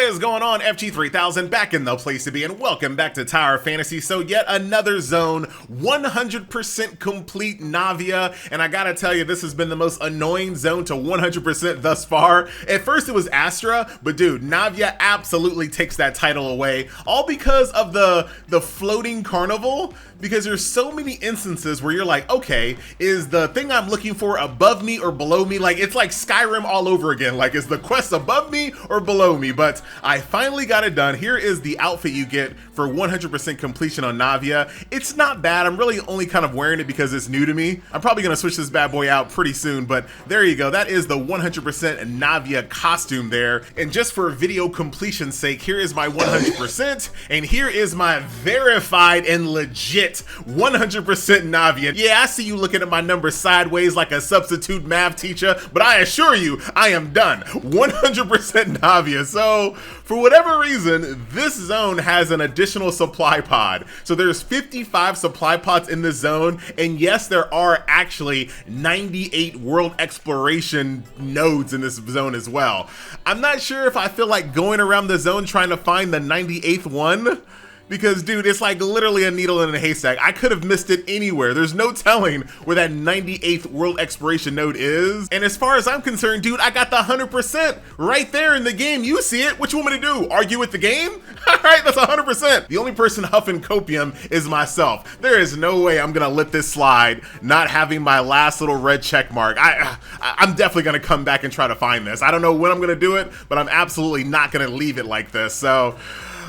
is going on? FG3000 back in the place to be, and welcome back to Tower Fantasy. So yet another zone, 100% complete Navia, and I gotta tell you, this has been the most annoying zone to 100% thus far. At first it was Astra, but dude, Navia absolutely takes that title away, all because of the floating carnival. Because there's so many instances where you're like, okay, is the thing I'm looking for above me or below me? Like, it's like Skyrim all over again. Like, is the quest above me or below me? But I finally got it done. Here is the outfit you get for 100% completion on Navia. It's not bad. I'm really only kind of wearing it because it's new to me. I'm probably gonna switch this bad boy out pretty soon, but there you go. That is the 100% Navia costume there. And just for video completion's sake, here is my 100%, and here is my verified and legit 100% Navia. Yeah, I see you looking at my numbers sideways like a substitute math teacher, but I assure you, I am done. 100% Navia. So, for whatever reason, this zone has an additional supply pod. So there's 55 supply pods in this zone, and yes, there are actually 98 world exploration nodes in this zone as well. I'm not sure if I feel like going around the zone trying to find the 98th one. Because, dude, it's like literally a needle in a haystack. I could have missed it anywhere. There's no telling where that 98th world exploration node is. And as far as I'm concerned, dude, I got the 100% right there in the game. You see it. What you want me to do? Argue with the game? All right, that's 100%. The only person huffing copium is myself. There is no way I'm gonna let this slide not having my last little red check mark. I'm definitely gonna come back and try to find this. I don't know when I'm gonna do it, but I'm absolutely not gonna leave it like this. So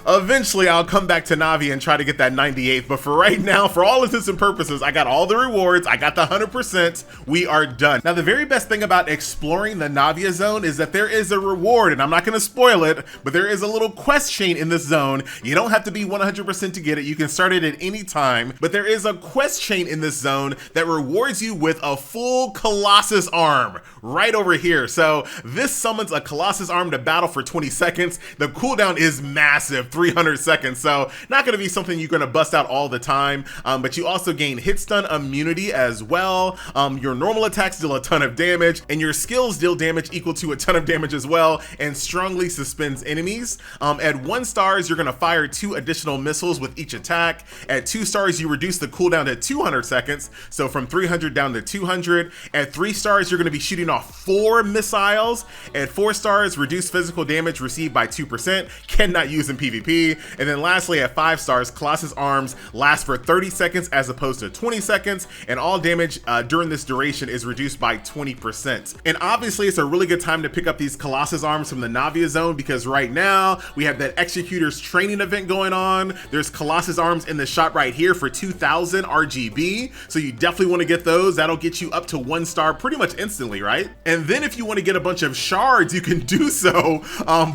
eventually I'll come back to Navia and try to get that 98th, but for right now, for all intents and purposes, I got all the rewards, I got the 100%, we are done. Now the very best thing about exploring the Navia zone is that there is a reward, and I'm not gonna spoil it, but there is a little quest chain in this zone. You don't have to be 100% to get it, you can start it at any time, but there is a quest chain in this zone that rewards you with a full colossus arm, right over here. So this summons a colossus arm to battle for 20 seconds. The cooldown is massive, 300 seconds, so not going to be something you're going to bust out all the time, but you also gain hit stun immunity as well. Your normal attacks deal a ton of damage, and your skills deal damage equal to a ton of damage as well, and strongly suspends enemies. At 1 stars, you're going to fire 2 additional missiles with each attack. At 2 stars, you reduce the cooldown to 200 seconds, so from 300 down to 200. At 3 stars, you're going to be shooting off 4 missiles. At 4 stars, reduce physical damage received by 2%, cannot use in PvP. And then lastly, at 5 stars, Colossus arms last for 30 seconds as opposed to 20 seconds, and all damage during this duration is reduced by 20%. And obviously, it's a really good time to pick up these Colossus arms from the Navia zone, because right now we have that Executor's training event going on. There's Colossus arms in the shop right here for 2,000 RGB, so you definitely want to get those. That'll get you up to 1 star pretty much instantly, right? And then if you want to get a bunch of shards, you can do so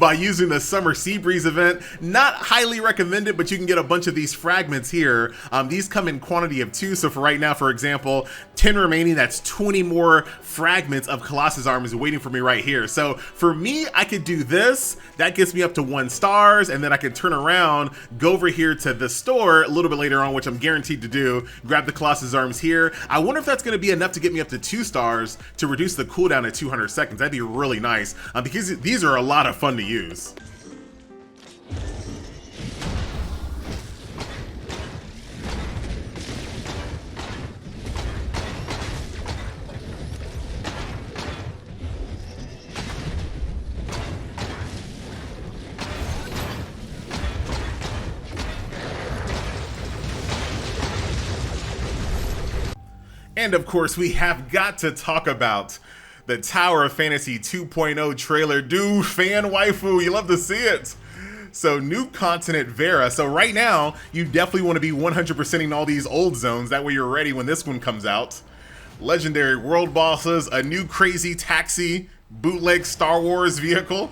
by using the Summer Sea Breeze event. Not highly recommended, but you can get a bunch of these fragments here. These come in quantity of 2, so for right now, for example, 10 remaining, that's 20 more fragments of Colossus arms waiting for me right here. So for me, I could do this, that gets me up to 1 stars, and then I could turn around, go over here to the store a little bit later on, which I'm guaranteed to do, grab the Colossus arms here. I wonder if that's gonna be enough to get me up to 2 stars to reduce the cooldown to 200 seconds. That'd be really nice, because these are a lot of fun to use. And of course, we have got to talk about the Tower of Fantasy 2.0 trailer. Dude, fan waifu, you love to see it. So new continent Vera. So right now, you definitely want to be 100%ing all these old zones. That way you're ready when this one comes out. Legendary world bosses, a new crazy taxi, bootleg Star Wars vehicle.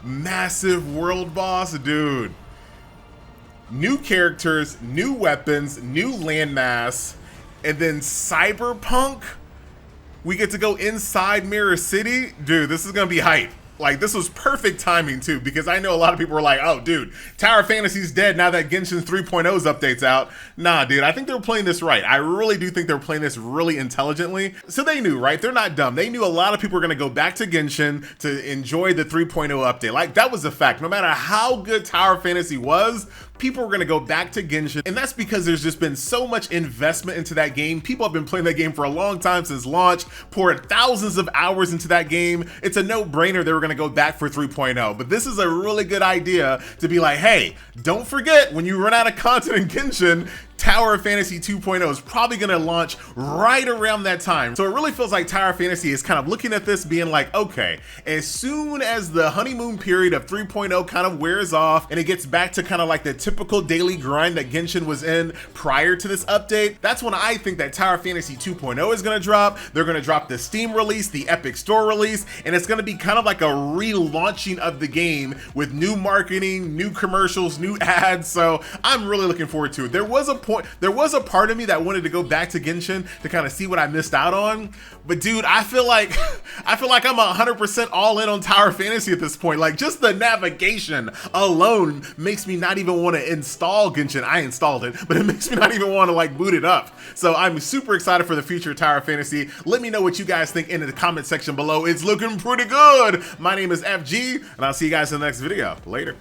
Massive world boss, dude. New characters, new weapons, new landmass. And then Cyberpunk, we get to go inside Mirror City. Dude, this is gonna be hype. Like, this was perfect timing too, because I know a lot of people were like, oh dude, Tower Fantasy's dead now that Genshin 3.0's update's out. Nah, dude, I think they were playing this right. I really do think they were playing this really intelligently. So they knew, right? They're not dumb. They knew a lot of people were gonna go back to Genshin to enjoy the 3.0 update. Like, that was a fact. No matter how good Tower Fantasy was, people were gonna go back to Genshin, and that's because there's just been so much investment into that game. People have been playing that game for a long time, since launch, poured thousands of hours into that game. It's a no-brainer they were gonna go back for 3.0, but this is a really good idea to be like, hey, don't forget, when you run out of content in Genshin, Tower Fantasy 2.0 is probably gonna launch right around that time. So it really feels like Tower Fantasy is kind of looking at this being like, okay, as soon as the honeymoon period of 3.0 kind of wears off and it gets back to kind of like the typical daily grind that Genshin was in prior to this update, that's when I think that Tower Fantasy 2.0 is gonna drop. They're gonna drop the Steam release, the Epic Store release, and it's gonna be kind of like a relaunching of the game with new marketing, new commercials, new ads. So I'm really looking forward to it. There was a part of me that wanted to go back to Genshin to kind of see what I missed out on, but dude, I feel like I'm 100% all in on Tower Fantasy at this point. Like, just the navigation alone makes me not even want to install Genshin. I installed it, but it makes me not even want to like boot it up. So I'm super excited for the future of Tower Fantasy. Let me know what you guys think in the comment section below. It's looking pretty good. My name is FG, and I'll see you guys in the next video. Later.